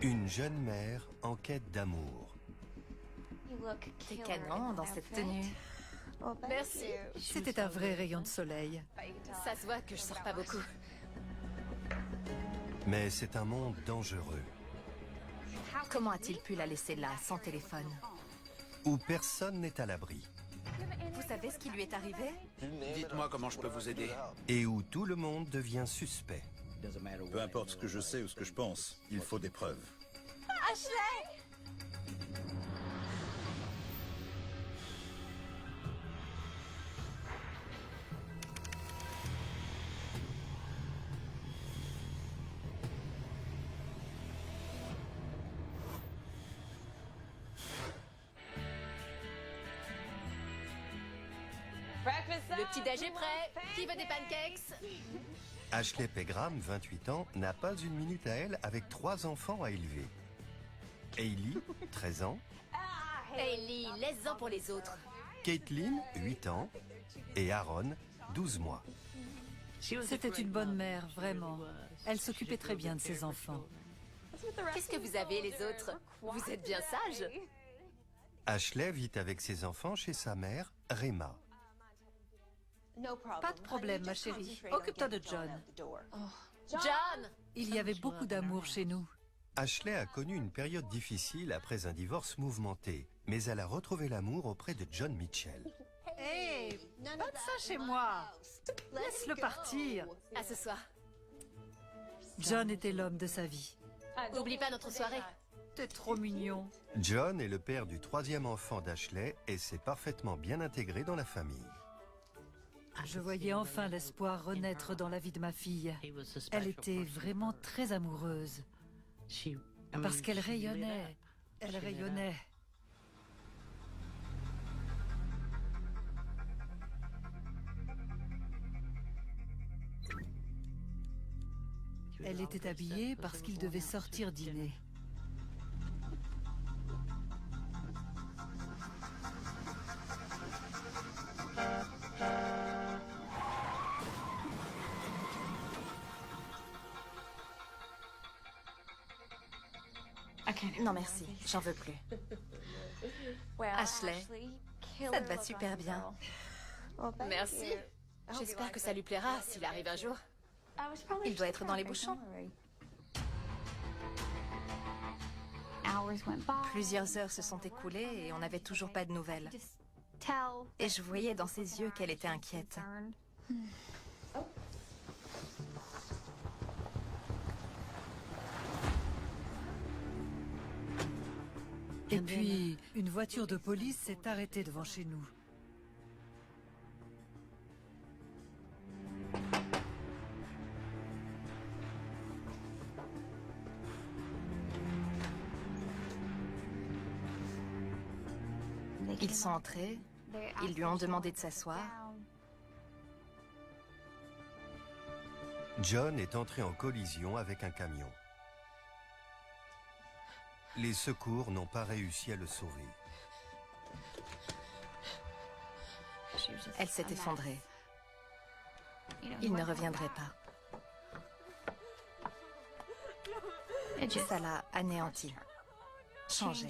Une jeune mère en quête d'amour. T'es canon dans cette tenue. Merci. C'était un vrai rayon de soleil. Ça se voit que je sors pas beaucoup. Mais c'est un monde dangereux, Comment a-t-il pu la laisser là, sans téléphone? où personne n'est à l'abri, Vous savez ce qui lui est arrivé? Dites-moi comment je peux vous aider. et où tout le monde devient suspect. Peu importe ce que je sais ou ce que je pense, il faut des preuves. Ashley! Le petit déj est prêt. Qui veut des pancakes? Ashley Pegram, 28 ans, n'a pas une minute à elle avec 3 enfants à élever. Hailey, 13 ans, Hailey, laisse-en pour les autres. Caitlin, 8 ans, et Aaron, 12 mois. C'était une bonne mère, vraiment. Elle s'occupait très bien de ses enfants. Qu'est-ce que vous avez les autres? Vous êtes bien sages. Ashley vit avec ses enfants chez sa mère, Rema. Pas de problème, ma chérie. Occupe-toi de John. John! Il y avait beaucoup d'amour chez nous. Ashley a connu une période difficile après un divorce mouvementé, mais elle a retrouvé l'amour auprès de John Mitchell. Hé, pas de ça chez moi. Laisse-le partir. À ce soir. John était l'homme de sa vie. Oublie pas notre soirée. T'es trop mignon. John est le père du 3e enfant d'Ashley et s'est parfaitement bien intégré dans la famille. Je voyais enfin l'espoir renaître dans la vie de ma fille. Elle était vraiment très amoureuse. Parce qu'elle rayonnait. Elle rayonnait. Elle était habillée parce qu'il devait sortir dîner. Non merci, j'en veux plus. Ashley, ça te va super bien. Merci. J'espère que ça lui plaira s'il arrive un jour. Il doit être dans les bouchons. Plusieurs heures se sont écoulées et on n'avait toujours pas de nouvelles. Et je voyais dans ses yeux qu'elle était inquiète. Et puis, une voiture de police s'est arrêtée devant chez nous. Ils sont entrés, ils lui ont demandé de s'asseoir. John est entré en collision avec un camion. Les secours n'ont pas réussi à le sauver. Elle s'est effondrée. Il ne reviendrait pas. Ça l'a anéanti, changé.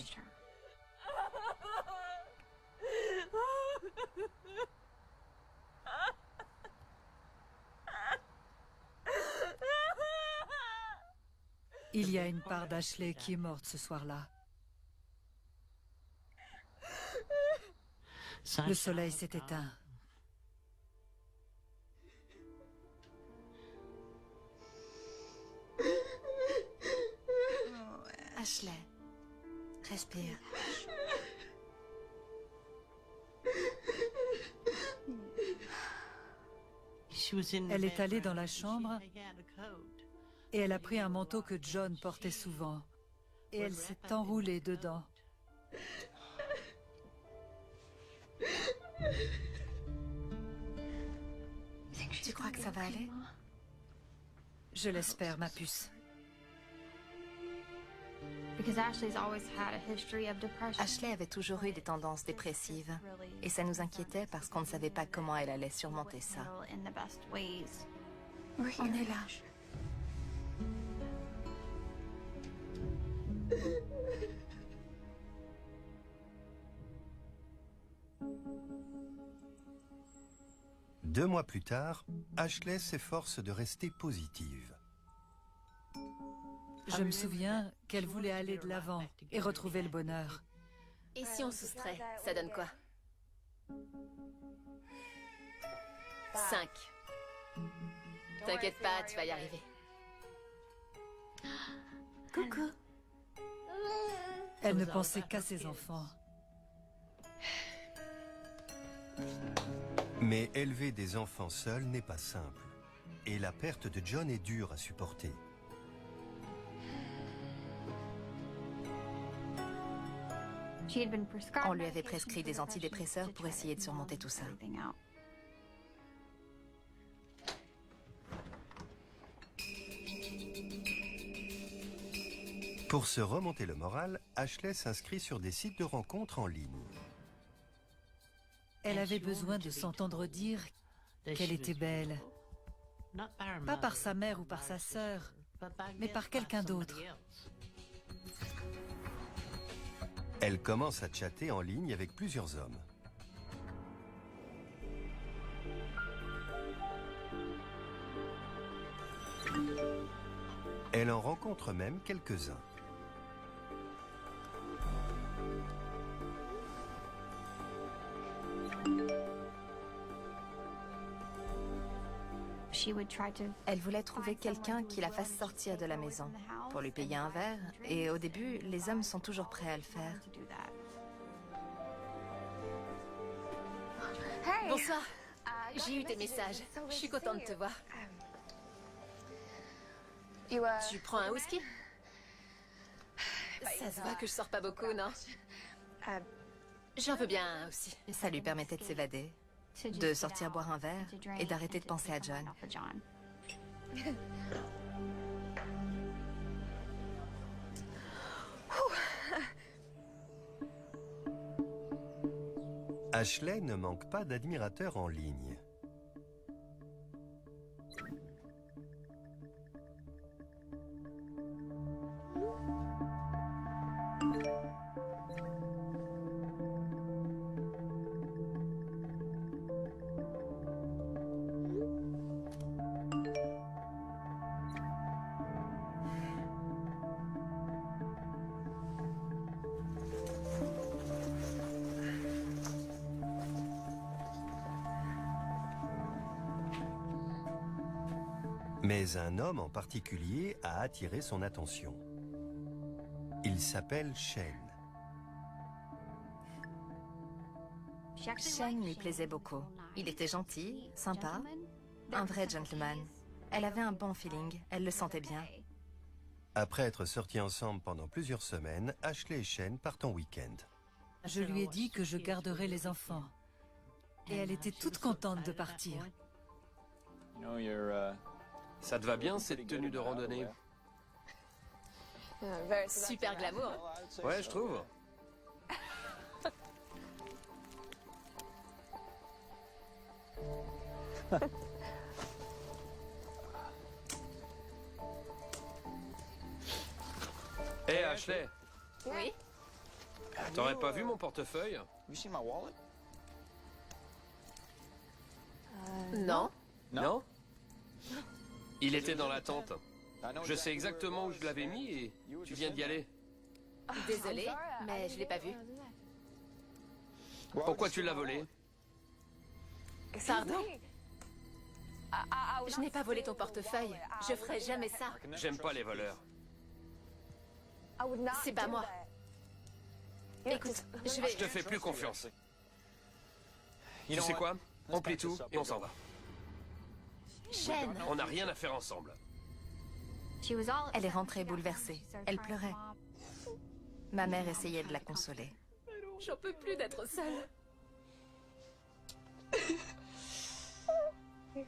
Il y a une part d'Ashley qui est morte ce soir-là. Le soleil s'est éteint. Ashley, respire. Elle est allée dans la chambre et elle a pris un manteau que John portait souvent. Et elle s'est enroulée dedans. Tu crois que ça va aller? Je l'espère, ma puce. Ashley avait toujours eu des tendances dépressives. Et ça nous inquiétait parce qu'on ne savait pas comment elle allait surmonter ça. On est là. 2 mois plus tard, Ashley s'efforce de rester positive. Je me souviens qu'elle voulait aller de l'avant et retrouver le bonheur. Et si on soustrait, ça donne quoi? 5. T'inquiète pas, tu vas y arriver. Coucou. Elle ne pensait qu'à ses enfants. Mais élever des enfants seuls n'est pas simple. Et la perte de John est dure à supporter. On lui avait prescrit des antidépresseurs pour essayer de surmonter tout ça. Pour se remonter le moral, Ashley s'inscrit sur des sites de rencontres en ligne. Elle avait besoin de s'entendre dire qu'elle était belle. Pas par sa mère ou par sa sœur, mais par quelqu'un d'autre. Elle commence à chatter en ligne avec plusieurs hommes. Elle en rencontre même quelques-uns. Elle voulait trouver quelqu'un qui la fasse sortir de la maison pour lui payer un verre, et au début, les hommes sont toujours prêts à le faire. Bonsoir. J'ai eu tes messages. Je suis contente de te voir. Tu prends un whisky? Ça se voit que je sors pas beaucoup, non? J'en veux bien un aussi. Ça lui permettait de s'évader, de sortir boire un verre et d'arrêter de penser à John. Ashley ne manque pas d'admirateurs en ligne. Mais un homme en particulier a attiré son attention. Il s'appelle Shane. Shane lui plaisait beaucoup. Il était gentil, sympa, un vrai gentleman. Elle avait un bon feeling, elle le sentait bien. Après être sortis ensemble pendant plusieurs semaines, Ashley et Shane partent en week-end. Je lui ai dit que je garderais les enfants. Et elle était toute contente de partir. Ça te va bien, cette tenue de randonnée? Super glamour. Ouais, je trouve. Hé, Ashley, Oui? t'aurais pas vu mon portefeuille? Non? Non? Il était dans la tente. Je sais exactement où je l'avais mis et tu viens d'y aller. Désolée, mais je l'ai pas vu. Pourquoi tu l'as volé? Pardon? Je n'ai pas volé ton portefeuille. Je ferai jamais ça. J'aime pas les voleurs. C'est pas moi. Écoute, Je te fais plus confiance. Tu sais quoi? On plie tout et on s'en va. Shane, On n'a rien à faire ensemble. Elle est rentrée bouleversée. Elle pleurait. Ma mère essayait de la consoler. j'en peux plus d'être seule.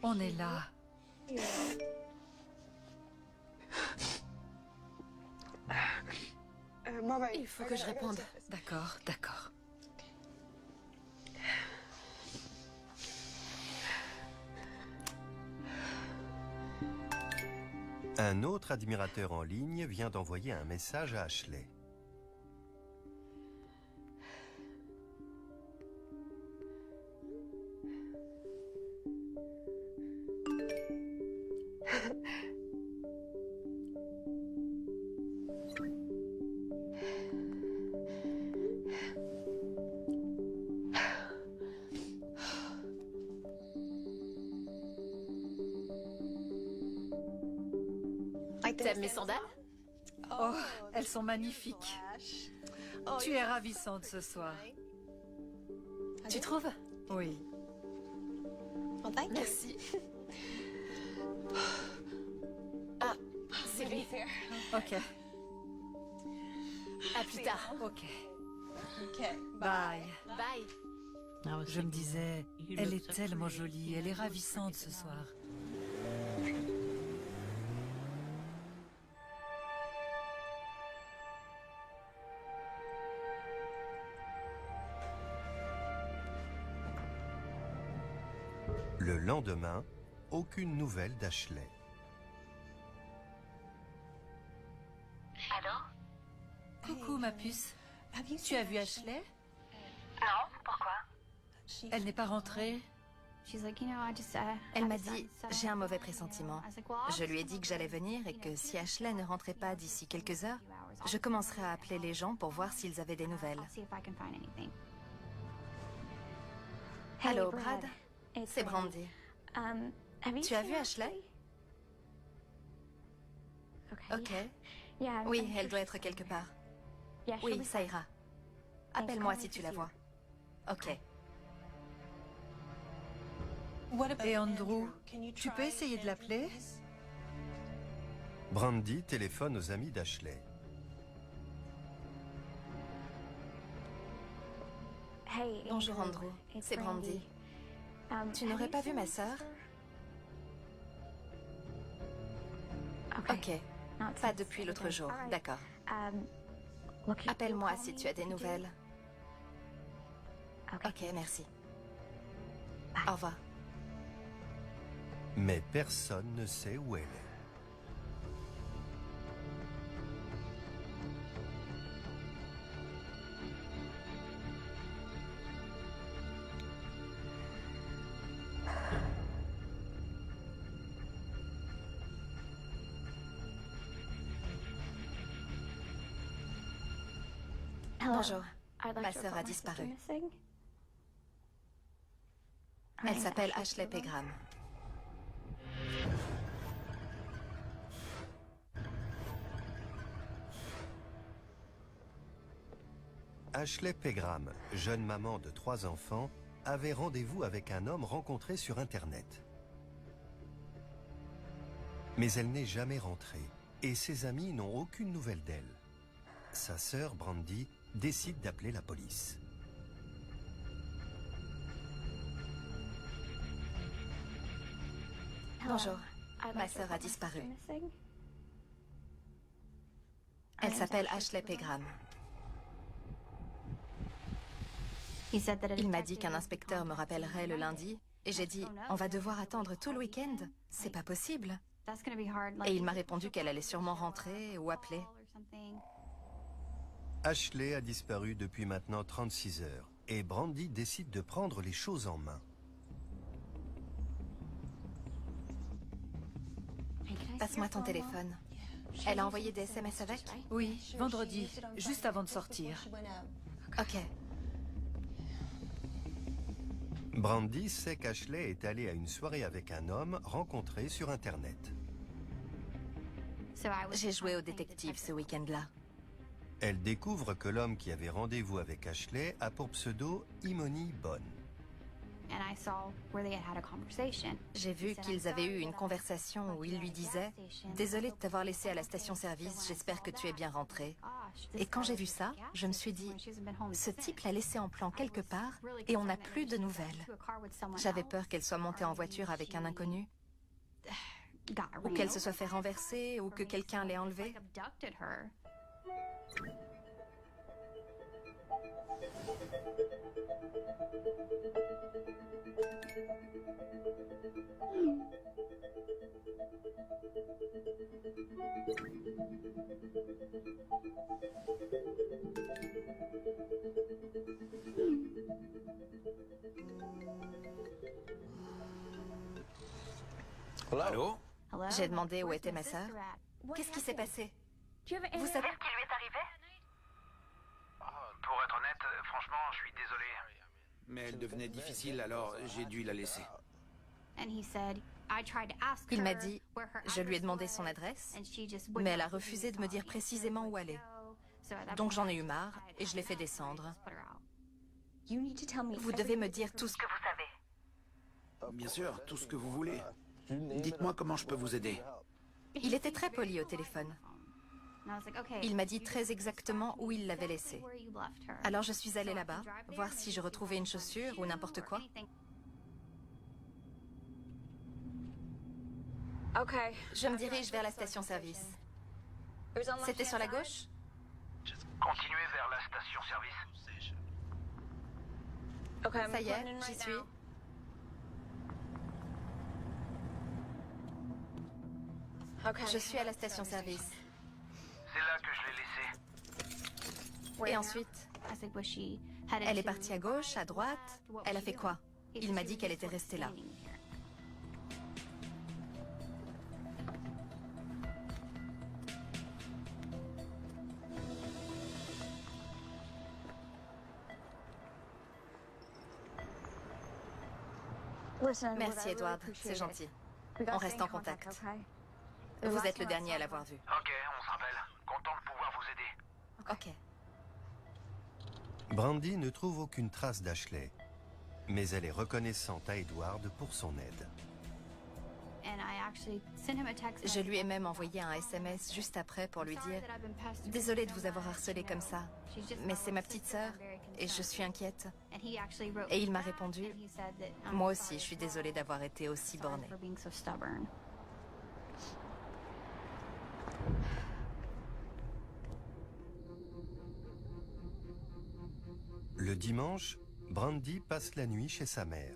On est là. Il faut que je réponde. D'accord, d'accord. Un autre admirateur en ligne vient d'envoyer un message à Ashley. T'aimes mes sandales? Oh, elles sont magnifiques. Tu es ravissante ce soir. Tu trouves? Oui. Merci. Ah, c'est lui. Ok. À plus tard. Ok. Bye. Bye. Je me disais, elle est tellement jolie, elle est ravissante ce soir. Le lendemain, aucune nouvelle d'Ashley. Coucou ma puce. Tu as vu Ashley? Non, pourquoi? Elle n'est pas rentrée? Elle m'a dit, j'ai un mauvais pressentiment. Je lui ai dit que j'allais venir et que si Ashley ne rentrait pas d'ici quelques heures, je commencerai à appeler les gens pour voir s'ils avaient des nouvelles. Allô, Brad? C'est Brandy. Tu as vu Ashley? Ok. Oui, elle doit être quelque part. Oui, ça ira. Appelle-moi si tu la vois. Ok. Et Andrew, tu peux essayer de l'appeler? Brandy téléphone aux amis d'Ashley. Bonjour Andrew, c'est Brandy. Tu n'aurais pas vu ma sœur? Ok. Pas depuis l'autre jour, d'accord. Appelle-moi si tu as des nouvelles. Ok, merci. Au revoir. Mais personne ne sait où elle est. Bonjour. Ma sœur a disparu. Elle s'appelle Ashley Pegram. Ashley Pegram, jeune maman de 3 enfants, avait rendez-vous avec un homme rencontré sur Internet. Mais elle n'est jamais rentrée et ses amis n'ont aucune nouvelle d'elle. Sa sœur, Brandy, décide d'appeler la police. Bonjour. Ma sœur a disparu. Elle s'appelle Ashley Pegram. Il m'a dit qu'un inspecteur me rappellerait le lundi et j'ai dit « On va devoir attendre tout le week-end, c'est pas possible ». Et il m'a répondu qu'elle allait sûrement rentrer ou appeler. Ashley a disparu depuis maintenant 36 heures et Brandy décide de prendre les choses en main. Passe-moi ton téléphone. Elle a envoyé des SMS avec? Oui, vendredi, juste avant de sortir. Ok. Brandy sait qu'Ashley est allée à une soirée avec un homme rencontré sur Internet. J'ai joué au détective ce week-end-là. Elle découvre que l'homme qui avait rendez-vous avec Ashley a pour pseudo Imoni Bonne. J'ai vu qu'ils avaient eu une conversation où il lui disait « Désolé de t'avoir laissé à la station-service, j'espère que tu es bien rentré. » Et quand j'ai vu ça, je me suis dit « Ce type l'a laissé en plan quelque part et on n'a plus de nouvelles. » J'avais peur qu'elle soit montée en voiture avec un inconnu, ou qu'elle se soit fait renverser, ou que quelqu'un l'ait enlevée. Allô? J'ai demandé où était ma sœur. Qu'est-ce qui s'est passé? Vous savez ce qui lui est arrivé? Pour être honnête, franchement, je suis désolé. Mais elle devenait difficile, alors j'ai dû la laisser. Il m'a dit, je lui ai demandé son adresse, mais elle a refusé de me dire précisément où aller. Donc j'en ai eu marre et je l'ai fait descendre. Vous devez me dire tout ce que vous savez. Bien sûr, tout ce que vous voulez. Dites-moi comment je peux vous aider. Il était très poli au téléphone. Il m'a dit très exactement où il l'avait laissée. Alors je suis allée là-bas, voir si je retrouvais une chaussure ou n'importe quoi. Je me dirige vers la station-service. C'était sur la gauche? Continuez vers la station-service. Ça y est, j'y suis. Je suis à la station-service. C'est là que je l'ai laissé. Et ensuite, elle est partie à gauche, à droite. Elle a fait quoi? Il m'a dit qu'elle était restée là. Merci Edward, c'est gentil. On reste en contact. Vous êtes le dernier à l'avoir vu. Ok, on se rappelle. Content de pouvoir vous aider. Ok. Brandy ne trouve aucune trace d'Ashley, mais elle est reconnaissante à Edward pour son aide. Je lui ai même envoyé un SMS juste après pour lui dire « Désolée de vous avoir harcelé comme ça, mais c'est ma petite sœur et je suis inquiète. » Et il m'a répondu « Moi aussi, je suis désolée d'avoir été aussi bornée. » Le dimanche, Brandy passe la nuit chez sa mère.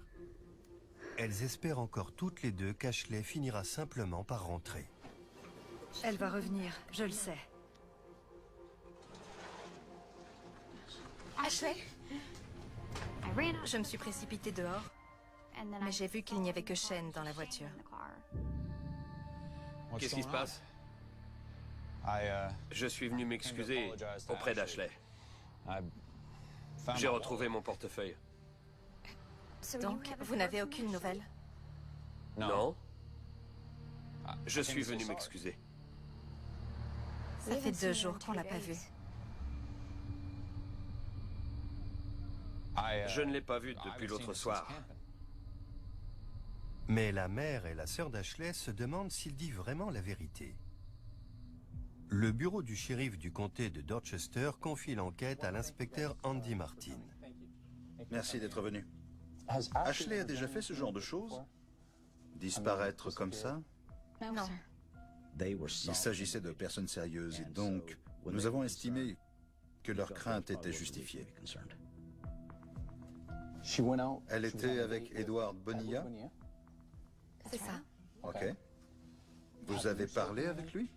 Elles espèrent encore toutes les deux qu'Ashley finira simplement par rentrer. Elle va revenir, je le sais. Ashley? Je me suis précipitée dehors, mais j'ai vu qu'il n'y avait que Shane dans la voiture. Qu'est-ce qui se passe? Je suis venu m'excuser auprès d'Ashley. J'ai retrouvé mon portefeuille. Donc, vous n'avez aucune nouvelle? Non? Je suis venu m'excuser. Ça fait 2 jours qu'on l'a pas vue. Je ne l'ai pas vue depuis l'autre soir. Mais la mère et la sœur d'Ashley se demandent s'il dit vraiment la vérité. Le bureau du shérif du comté de Dorchester confie l'enquête à l'inspecteur Andy Martin. Merci d'être venu. Ashley a déjà fait ce genre de choses? Disparaître comme ça? Non. Il s'agissait de personnes sérieuses et donc nous avons estimé que leurs craintes étaient justifiées. Elle était avec Edward Bonilla? C'est ça. Ok. Vous avez parlé avec lui?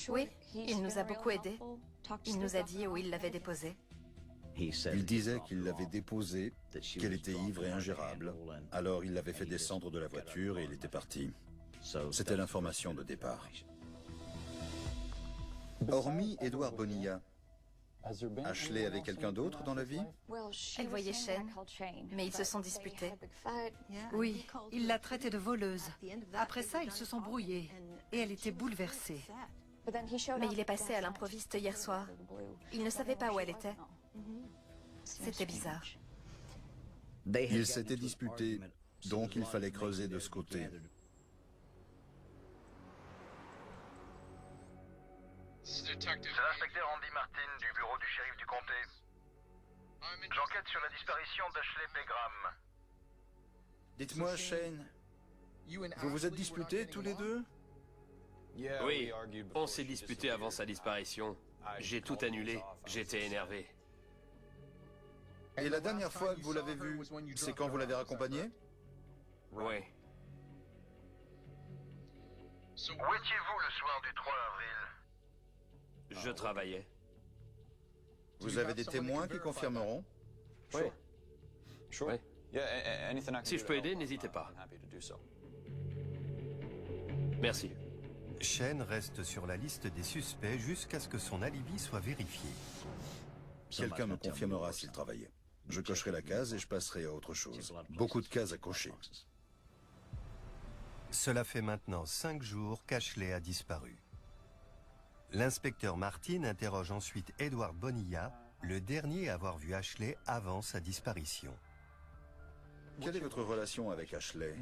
Oui, il nous a beaucoup aidés. Il nous a dit où il l'avait déposée. Il disait qu'il l'avait déposée, qu'elle était ivre et ingérable. Alors il l'avait fait descendre de la voiture et il était parti. C'était l'information de départ. Hormis Edward Bonilla, Ashley avait quelqu'un d'autre dans la vie? Elle voyait Shane, mais ils se sont disputés. Oui, il l'a traitée de voleuse. Après ça, ils se sont brouillés et elle était bouleversée. Mais il est passé à l'improviste hier soir. Il ne savait pas où elle était. C'était bizarre. Ils s'étaient disputés, donc il fallait creuser de ce côté. C'est l'inspecteur Andy Martin du bureau du shérif du comté. J'enquête sur la disparition d'Ashley Pegram. Dites-moi, Shane, vous vous êtes disputés tous les deux? Oui, on s'est disputé avant sa disparition. J'ai tout annulé, j'étais énervé. Et la dernière fois que vous l'avez vue, c'est quand vous l'avez raccompagnée? Oui. Où étiez-vous le soir du 3 avril? Je travaillais. Vous avez des témoins qui confirmeront? Oui. Oui. Si je peux aider, n'hésitez pas. Merci. Shane reste sur la liste des suspects jusqu'à ce que son alibi soit vérifié. Quelqu'un me confirmera s'il travaillait. Je cocherai la case et je passerai à autre chose. Beaucoup de cases à cocher. Cela fait maintenant 5 jours qu'Ashley a disparu. L'inspecteur Martin interroge ensuite Edward Bonilla, le dernier à avoir vu Ashley avant sa disparition. Quelle est votre relation avec Ashley?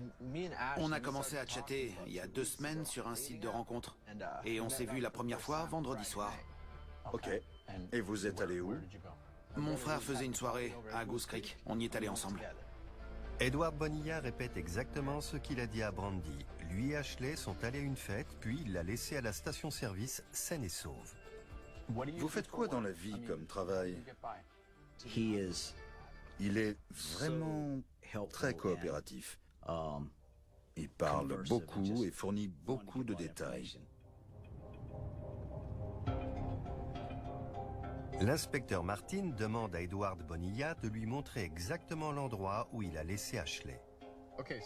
On a commencé à chatter il y a 2 semaines sur un site de rencontre. Et on s'est vu la première fois vendredi soir. Ok. Et vous êtes allé où? Mon frère faisait une soirée à Goose Creek. On y est allé ensemble. Edward Bonilla répète exactement ce qu'il a dit à Brandy. Lui et Ashley sont allés à une fête, puis il l'a laissé à la station-service saine et sauve. Vous faites quoi dans la vie comme travail? Il est vraiment très coopératif. Il parle beaucoup et fournit beaucoup de détails. L'inspecteur Martin demande à Edward Bonilla de lui montrer exactement l'endroit où il a laissé Ashley.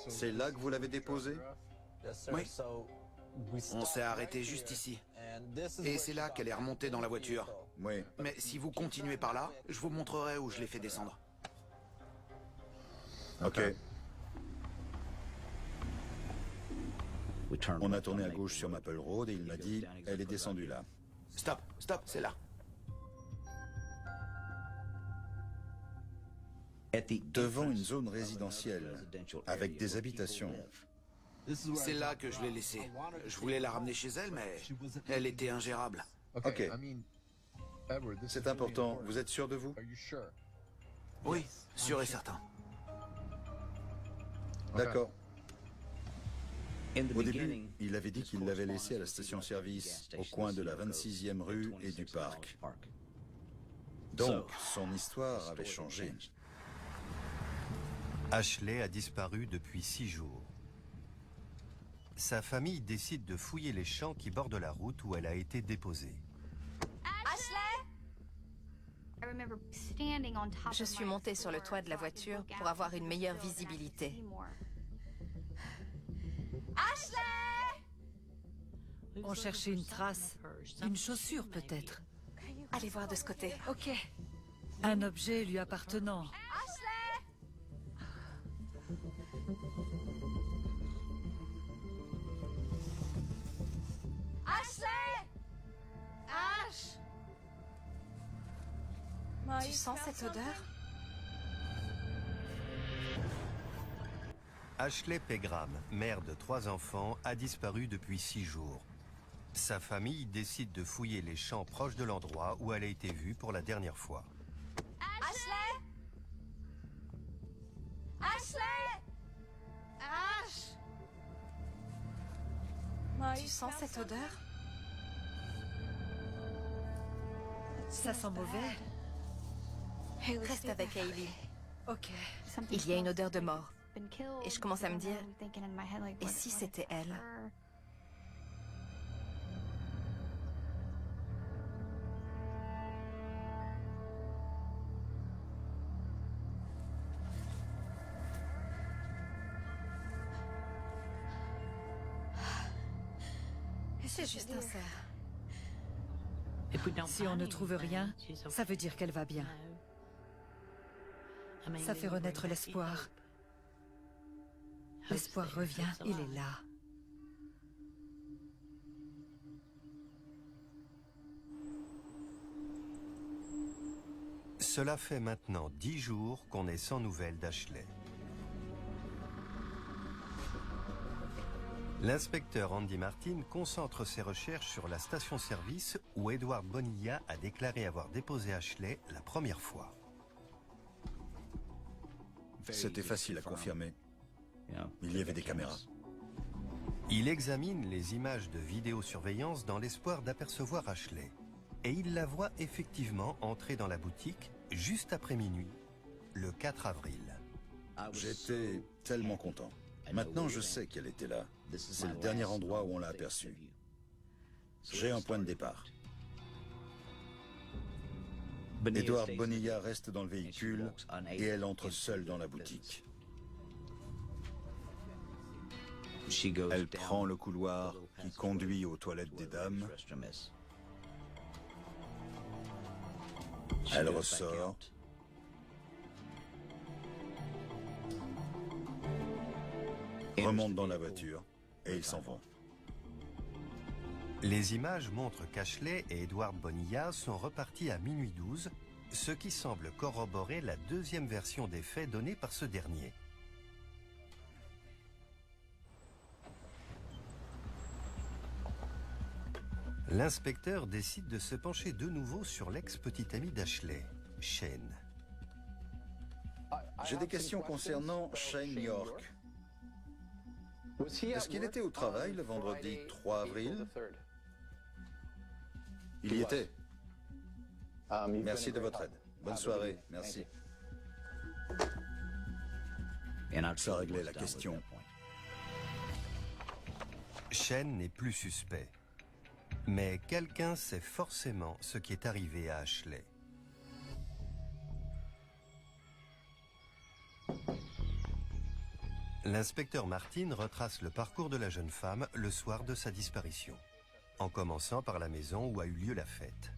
C'est là que vous l'avez déposé? Oui. On s'est arrêté juste ici. Et c'est là qu'elle est remontée dans la voiture. Oui. Mais si vous continuez par là, je vous montrerai où je l'ai fait descendre. Ok. On a tourné à gauche sur Maple Road et il m'a dit, elle est descendue là. Stop, stop, c'est là. Devant une zone résidentielle, avec des habitations. C'est là que je l'ai laissée. Je voulais la ramener chez elle, mais elle était ingérable. Ok. C'est important. Vous êtes sûr de vous? Oui, sûr et certain. D'accord. Au début, il avait dit qu'il l'avait laissée à la station-service, au coin de la 26e rue et du parc. Donc, son histoire avait changé. Ashley a disparu depuis 6 jours. Sa famille décide de fouiller les champs qui bordent la route où elle a été déposée. Je suis montée sur le toit de la voiture pour avoir une meilleure visibilité. On cherchait une trace, une chaussure peut-être. Allez voir de ce côté. Ok. Un objet lui appartenant. Tu sens cette odeur? Ashley Pegram, mère de 3 enfants, a disparu depuis 6 jours. Sa famille décide de fouiller les champs proches de l'endroit où elle a été vue pour la dernière fois. Tu sens cette odeur? Ça sent mauvais. Reste avec Hailey. Ok. Il y a une odeur de mort. Et je commence à me dire, et si c'était elle? C'est juste un cerf. Si on ne trouve rien, ça veut dire qu'elle va bien. Ça fait renaître l'espoir. L'espoir revient, il est là. Cela fait maintenant 10 jours qu'on est sans nouvelles d'Ashley. L'inspecteur Andy Martin concentre ses recherches sur la station-service où Edward Bonilla a déclaré avoir déposé Ashley la première fois. C'était facile à confirmer. Il y avait des caméras. Il examine les images de vidéosurveillance dans l'espoir d'apercevoir Ashley. Et il la voit effectivement entrer dans la boutique juste après minuit, le 4 avril. J'étais tellement content. Maintenant, je sais qu'elle était là. C'est le dernier endroit où on l'a aperçue. J'ai un point de départ. Edward Bonilla reste dans le véhicule et elle entre seule dans la boutique. Elle prend le couloir qui conduit aux toilettes des dames. Elle ressort. Remonte dans la voiture et ils s'en vont. Les images montrent qu'Ashley et Edward Bonilla sont repartis à minuit 12, ce qui semble corroborer la deuxième version des faits donnée par ce dernier. L'inspecteur décide de se pencher de nouveau sur l'ex-petite amie d'Ashley, Shane. J'ai des questions concernant Shane York. Est-ce qu'il était au travail le vendredi 3 avril? Il y était. Merci de votre aide. Bonne soirée, merci. Ça réglait la question. Shane n'est plus suspect. Mais quelqu'un sait forcément ce qui est arrivé à Ashley. L'inspecteur Martin retrace le parcours de la jeune femme le soir de sa disparition, en commençant par la maison où a eu lieu la fête.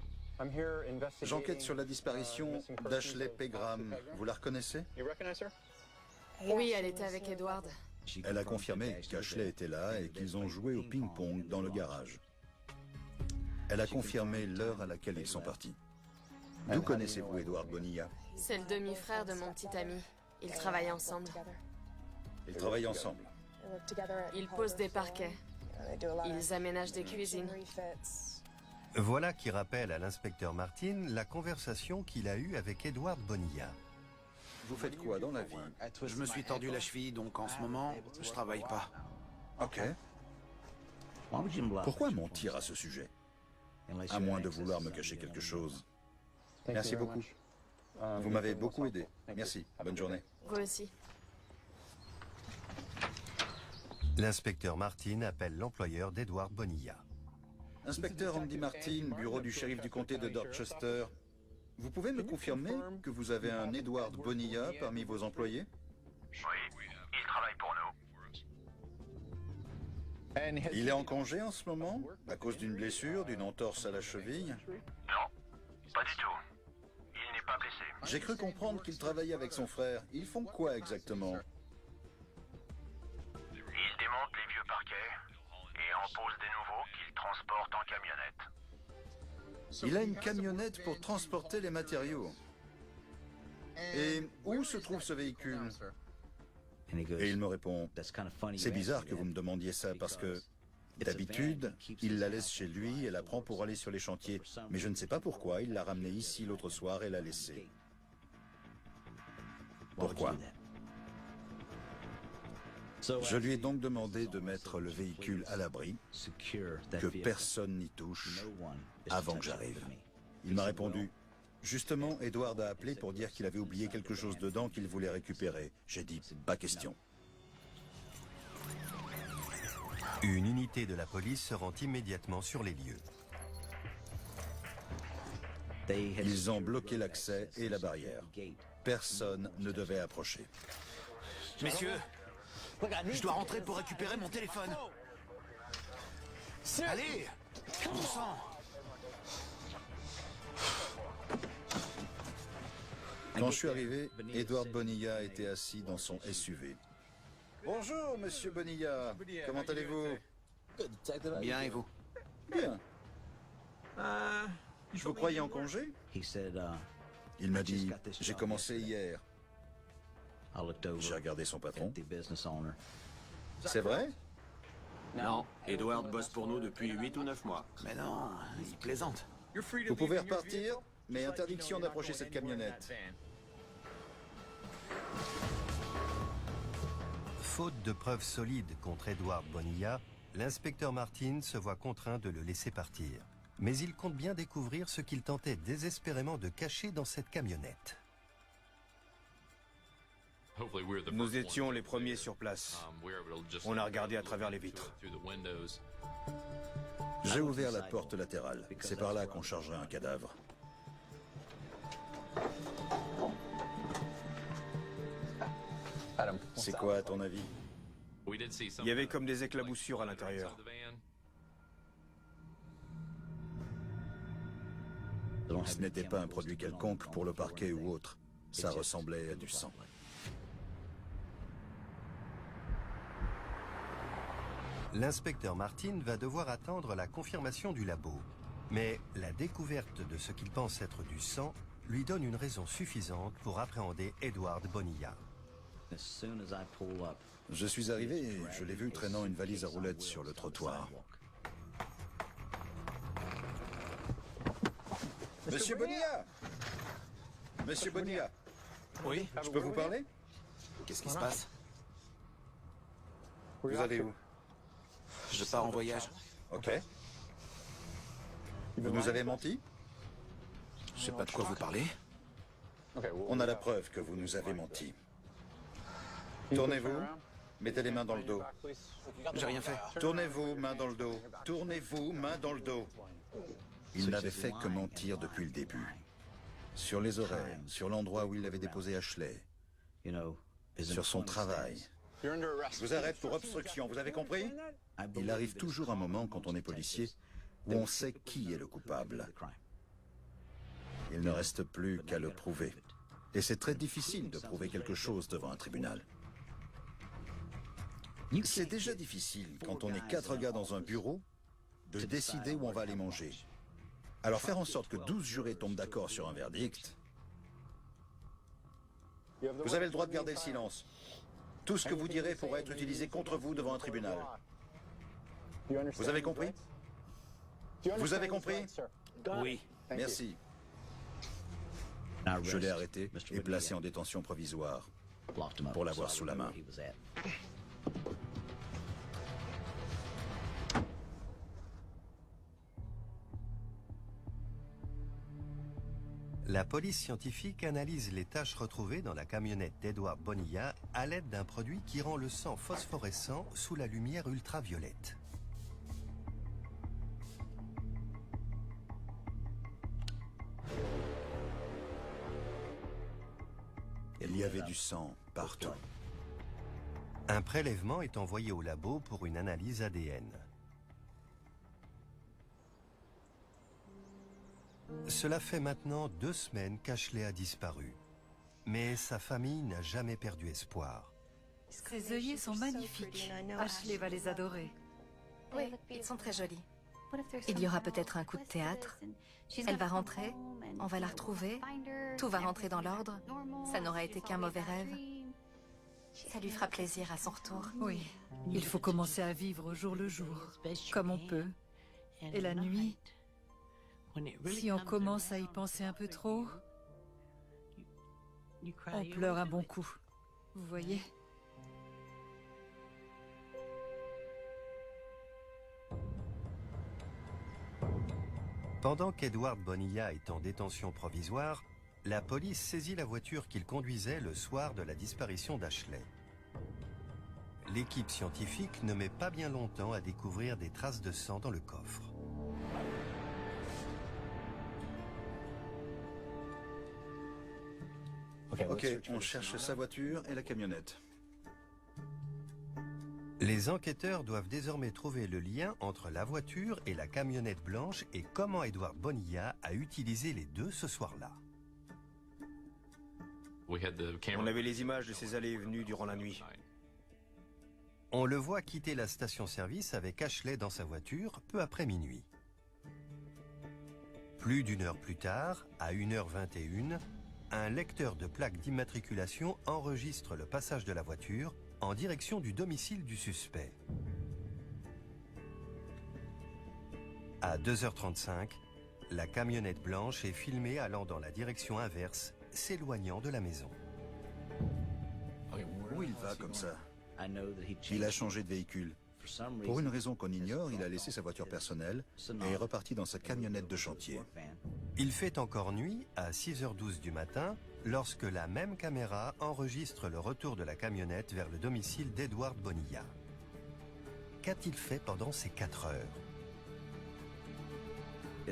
J'enquête sur la disparition d'Ashley Pegram. Vous la reconnaissez? Oui, elle était avec Edward. Elle a confirmé qu'Ashley était là et qu'ils ont joué au ping-pong dans le garage. Elle a confirmé l'heure à laquelle ils sont partis. D'où connaissez-vous Edward Bonilla? C'est le demi-frère de mon petit ami. Ils travaillent ensemble. Ils travaillent ensemble. Ils posent des parquets. Ils aménagent des cuisines. Voilà qui rappelle à l'inspecteur Martin la conversation qu'il a eue avec Edward Bonilla. Vous faites quoi dans la vie? Je me suis tordu la cheville, donc en ce moment, je travaille pas. Ok. Pourquoi mentir à ce sujet? À moins de vouloir me cacher quelque chose. Merci beaucoup. Vous m'avez beaucoup aidé. Merci. Bonne journée. Vous aussi. L'inspecteur Martin appelle l'employeur d'Edward Bonilla. Inspecteur Andy Martin, bureau du shérif du comté de Dorchester. Vous pouvez me confirmer que vous avez un Edward Bonilla parmi vos employés? Oui, il travaille pour nous. Il est en congé en ce moment? À cause d'une blessure, d'une entorse à la cheville? Non, pas du tout. Il n'est pas blessé. J'ai cru comprendre qu'il travaillait avec son frère. Ils font quoi exactement? Il démonte les vieux parquets et en pose des nouveaux qu'il transporte en camionnette. Il a une camionnette pour transporter les matériaux. Et où se trouve ce véhicule? Et il me répond, c'est bizarre que vous me demandiez ça parce que d'habitude, il la laisse chez lui et la prend pour aller sur les chantiers. Mais je ne sais pas pourquoi, il l'a ramenée ici l'autre soir et l'a laissée. Pourquoi? Je lui ai donc demandé de mettre le véhicule à l'abri, que personne n'y touche avant que j'arrive. Il m'a répondu, justement, Edward a appelé pour dire qu'il avait oublié quelque chose dedans qu'il voulait récupérer. J'ai dit, pas question. Une unité de la police se rend immédiatement sur les lieux. Ils ont bloqué l'accès et la barrière. Personne ne devait approcher. Messieurs, je dois rentrer pour récupérer mon téléphone. Allez, bon sang. Quand je suis arrivé, Edward Bonilla était assis dans son SUV. Bonjour, monsieur Bonilla. Comment allez-vous? Bien, et vous? Bien. Vous croyez en congé? Il m'a dit, j'ai commencé hier. J'ai regardé son patron. C'est vrai? Non, Edward bosse pour nous depuis 8 ou 9 mois. Mais non, il plaisante. Vous pouvez repartir, mais interdiction d'approcher cette camionnette. Faute de preuves solides contre Edward Bonilla, l'inspecteur Martin se voit contraint de le laisser partir. Mais il compte bien découvrir ce qu'il tentait désespérément de cacher dans cette camionnette. Nous étions les premiers sur place. On a regardé à travers les vitres. J'ai ouvert la porte latérale. C'est par là qu'on chargerait un cadavre. C'est quoi, à ton avis? Il y avait comme des éclaboussures à l'intérieur. Ce n'était pas un produit quelconque pour le parquet ou autre. Ça ressemblait à du sang. L'inspecteur Martin va devoir attendre la confirmation du labo. Mais la découverte de ce qu'il pense être du sang lui donne une raison suffisante pour appréhender Edward Bonilla. Je suis arrivé et je l'ai vu traînant une valise à roulettes sur le trottoir. Monsieur Bonilla! Monsieur Bonilla! Oui? Je peux vous parler? Qu'est-ce qui se passe? Vous allez où? Je pars en voyage. Ok. Vous nous avez menti? Je sais pas de quoi vous parlez. On a la preuve que vous nous avez menti. Tournez-vous, mettez les mains dans le dos. J'ai rien fait. Tournez-vous, main dans le dos. Tournez-vous, main dans le dos. Il n'avait fait que mentir depuis le début. Sur les horaires, sur l'endroit où il avait déposé Ashley, sur son travail. Je vous arrête pour obstruction, vous avez compris? Il arrive toujours un moment quand on est policier où on sait qui est le coupable. Il ne reste plus qu'à le prouver. Et c'est très difficile de prouver quelque chose devant un tribunal. C'est déjà difficile, quand on est 4 gars dans un bureau, de décider où on va aller manger. Alors faire en sorte que 12 jurés tombent d'accord sur un verdict... Vous avez le droit de garder le silence. Tout ce que vous direz pourra être utilisé contre vous devant un tribunal. Vous avez compris? Vous avez compris? Oui. Merci. Je l'ai arrêté et placé en détention provisoire pour l'avoir sous la main. La police scientifique analyse les taches retrouvées dans la camionnette d'Edward Bonilla à l'aide d'un produit qui rend le sang phosphorescent sous la lumière ultraviolette. Il y avait du sang partout. Un prélèvement est envoyé au labo pour une analyse ADN. Cela fait maintenant 2 semaines qu'Ashley a disparu. Mais sa famille n'a jamais perdu espoir. Ses œillets sont magnifiques. Ashley va les adorer. Oui, ils sont très jolis. Il y aura peut-être un coup de théâtre. Elle va rentrer, on va la retrouver, tout va rentrer dans l'ordre. Ça n'aura été qu'un mauvais rêve. Ça lui fera plaisir à son retour. Oui, il faut commencer à vivre au jour le jour, comme on peut. Et la nuit, si on commence à y penser un peu trop, on pleure un bon coup. Vous voyez ? Pendant qu'Edward Bonilla est en détention provisoire, la police saisit la voiture qu'il conduisait le soir de la disparition d'Ashley. L'équipe scientifique ne met pas bien longtemps à découvrir des traces de sang dans le coffre. Ok, on cherche sa voiture et la camionnette. Les enquêteurs doivent désormais trouver le lien entre la voiture et la camionnette blanche et comment Edward Bonilla a utilisé les deux ce soir-là. On avait les images de ses allées et venues durant la nuit. On le voit quitter la station-service avec Ashley dans sa voiture peu après minuit. Plus d'1 heure plus tard, à 1h21, un lecteur de plaques d'immatriculation enregistre le passage de la voiture en direction du domicile du suspect. À 2h35, la camionnette blanche est filmée allant dans la direction inverse, s'éloignant de la maison. Où il va comme ça? Il a changé de véhicule. Pour une raison qu'on ignore, il a laissé sa voiture personnelle et est reparti dans sa camionnette de chantier. Il fait encore nuit à 6h12 du matin lorsque la même caméra enregistre le retour de la camionnette vers le domicile d'Edward Bonilla. Qu'a-t-il fait pendant ces 4 heures?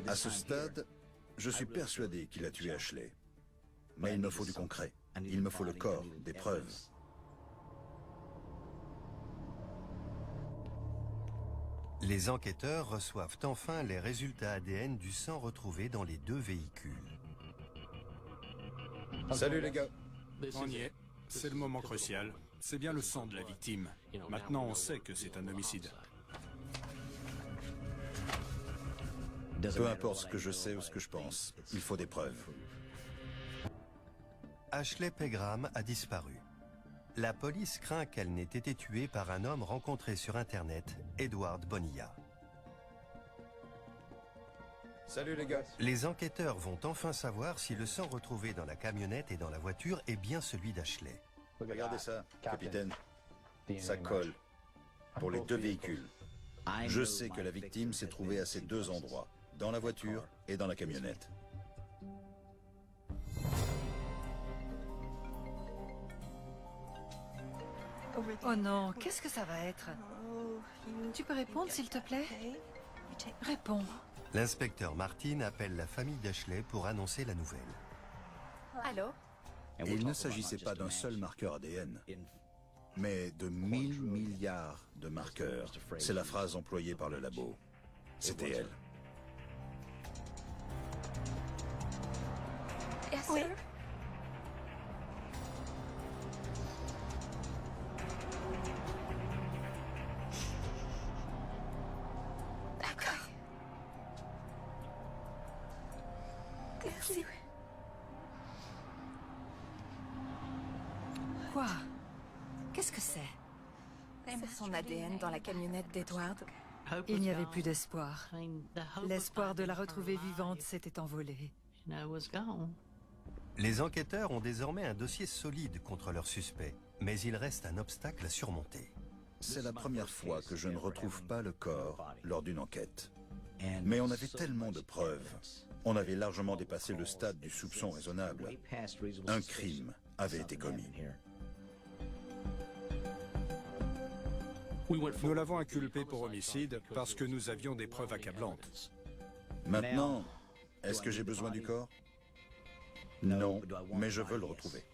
À ce stade, je suis persuadé qu'il a tué Ashley. Mais il me faut du concret. Il me faut le corps, des preuves. Les enquêteurs reçoivent enfin les résultats ADN du sang retrouvé dans les 2 véhicules. Salut les gars. On y est. C'est le moment crucial. C'est bien le sang de la victime. Maintenant, on sait que c'est un homicide. Peu importe ce que je sais ou ce que je pense, il faut des preuves. Ashley Pegram a disparu. La police craint qu'elle n'ait été tuée par un homme rencontré sur Internet, Edward Bonilla. Salut les gars. Les enquêteurs vont enfin savoir si le sang retrouvé dans la camionnette et dans la voiture est bien celui d'Ashley. Regardez ça, capitaine. Ça colle. Pour les deux véhicules. Je sais que la victime s'est trouvée à ces deux endroits, dans la voiture et dans la camionnette. Oh non, qu'est-ce que ça va être? Tu peux répondre, s'il te plaît? Réponds. L'inspecteur Martin appelle la famille d'Ashley pour annoncer la nouvelle. Allô? Et il ne s'agissait pas d'un seul marqueur ADN, mais de 1000 milliards de marqueurs. C'est la phrase employée par le labo. C'était elle. Oui. D'accord. Merci. Quoi? Qu'est-ce que c'est? C'est son ADN dans la camionnette d'Edward. Il n'y avait plus d'espoir. L'espoir de la retrouver vivante s'était envolé. Les enquêteurs ont désormais un dossier solide contre leur suspect, mais il reste un obstacle à surmonter. C'est la première fois que je ne retrouve pas le corps lors d'une enquête. Mais on avait tellement de preuves. On avait largement dépassé le stade du soupçon raisonnable. Un crime avait été commis. Nous l'avons inculpé pour homicide parce que nous avions des preuves accablantes. Maintenant, est-ce que j'ai besoin du corps? Non, mais je veux le retrouver.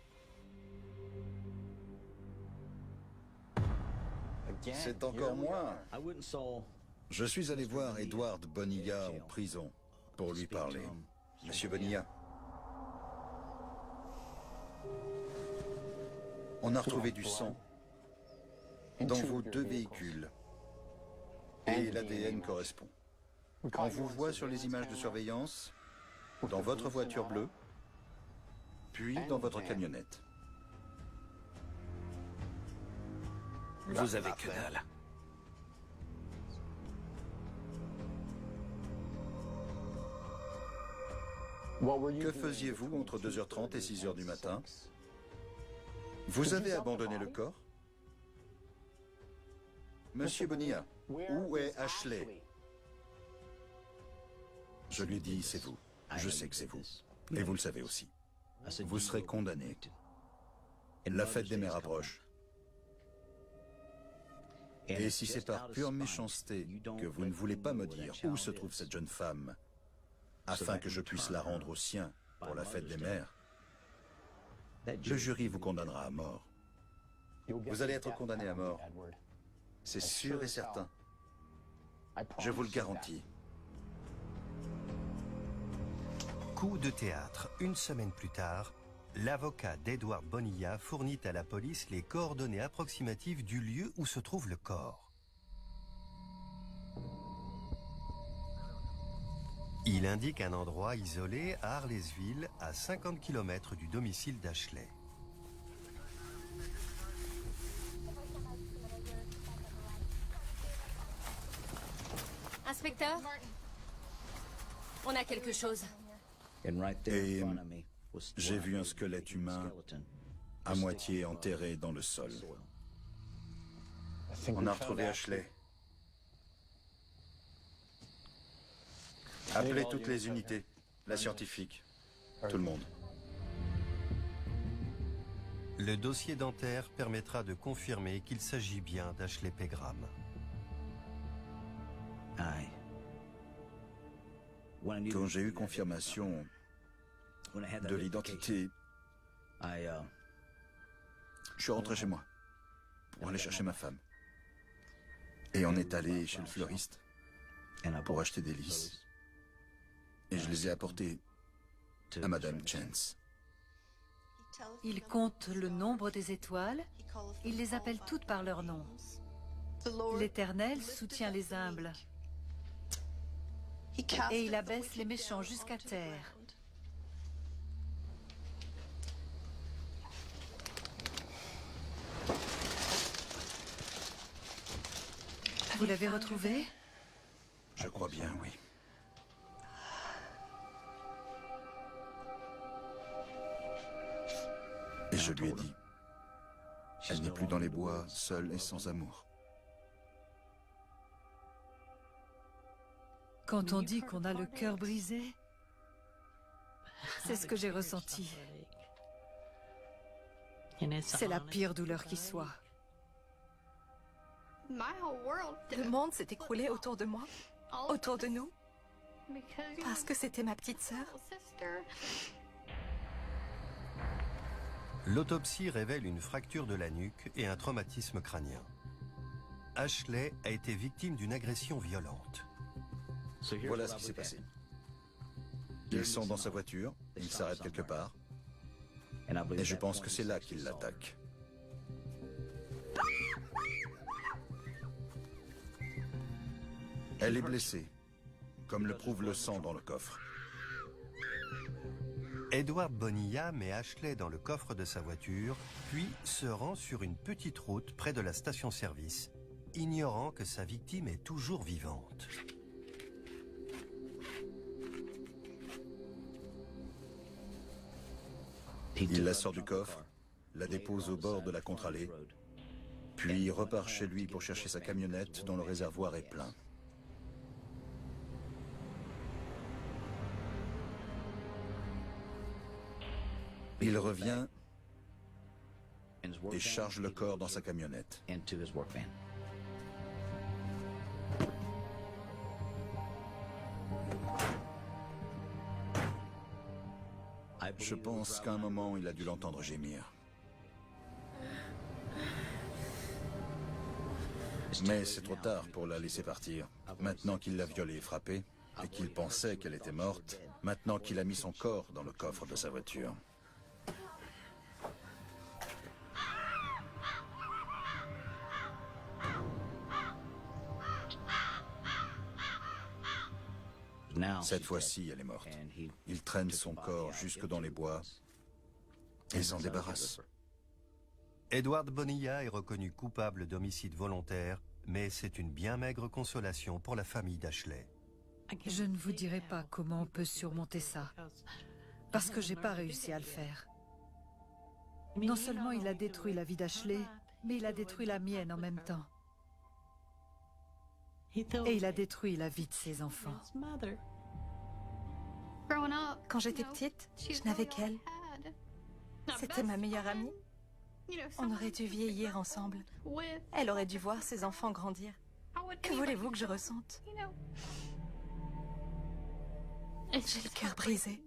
C'est encore moi. Je suis allé voir Edward Bonilla en prison pour lui parler. Monsieur Bonilla, on a retrouvé du sang dans vos deux véhicules et l'ADN correspond. On vous voit sur les images de surveillance, dans votre voiture bleue, puis dans votre camionnette. Vous avez que dalle. Que faisiez-vous entre 2h30 et 6h du matin? Vous avez abandonné le corps? Monsieur Bonilla, où est Ashley? Je lui dis, c'est vous. Je sais que c'est vous. Et vous le savez aussi. Vous serez condamné. La fête des mères approche. Et si c'est par pure méchanceté que vous ne voulez pas me dire où se trouve cette jeune femme, afin que je puisse la rendre au sien pour la fête des mères, le jury vous condamnera à mort. Vous allez être condamné à mort. C'est sûr et certain. Je vous le garantis. Coup de théâtre. Une semaine plus tard, l'avocat d'Edward Bonilla fournit à la police les coordonnées approximatives du lieu où se trouve le corps. Il indique un endroit isolé à Harleysville, à 50 km du domicile d'Ashley. Inspecteur, on a quelque chose. Et j'ai vu un squelette humain à moitié enterré dans le sol. On a retrouvé Ashley. Appelez toutes les unités, la scientifique, tout le monde. Le dossier dentaire permettra de confirmer qu'il s'agit bien d'Ashley Pegram. Quand j'ai eu confirmation de l'identité, je suis rentré chez moi pour aller chercher ma femme. Et on est allé chez le fleuriste pour acheter des lys. Et je les ai apportés à Madame Chance. Il compte le nombre des étoiles, il les appelle toutes par leur nom. L'Éternel soutient les humbles. Et il abaisse les méchants jusqu'à terre. Vous l'avez retrouvé? Je crois bien, oui. Et je lui ai dit, elle n'est plus dans les bois, seule et sans amour. Quand on dit qu'on a le cœur brisé, c'est ce que j'ai ressenti. C'est la pire douleur qui soit. Le monde s'est écroulé autour de moi, autour de nous, parce que c'était ma petite sœur. L'autopsie révèle une fracture de la nuque et un traumatisme crânien. Ashley a été victime d'une agression violente. Voilà ce qui s'est passé. Ils sont dans sa voiture, ils s'arrêtent quelque part, et je pense que c'est là qu'ils l'attaquent. Elle est blessée, comme le prouve le sang dans le coffre. Edward Bonilla met Ashley dans le coffre de sa voiture, puis se rend sur une petite route près de la station-service, ignorant que sa victime est toujours vivante. Il la sort du coffre, la dépose au bord de la contre-allée, puis repart chez lui pour chercher sa camionnette dont le réservoir est plein. Il revient et charge le corps dans sa camionnette. Je pense qu'à un moment, il a dû l'entendre gémir. Mais c'est trop tard pour la laisser partir. Maintenant qu'il l'a violée et frappée, et qu'il pensait qu'elle était morte, maintenant qu'il a mis son corps dans le coffre de sa voiture. Cette fois-ci, elle est morte. Il traîne son corps jusque dans les bois et s'en débarrasse. Edward Bonilla est reconnu coupable d'homicide volontaire, mais c'est une bien maigre consolation pour la famille d'Ashley. Je ne vous dirai pas comment on peut surmonter ça, parce que j'ai pas réussi à le faire. Non seulement il a détruit la vie d'Ashley, mais il a détruit la mienne en même temps. Et il a détruit la vie de ses enfants. Quand j'étais petite, je n'avais qu'elle. C'était ma meilleure amie. On aurait dû vieillir ensemble. Elle aurait dû voir ses enfants grandir. Que voulez-vous que je ressente? J'ai le cœur brisé.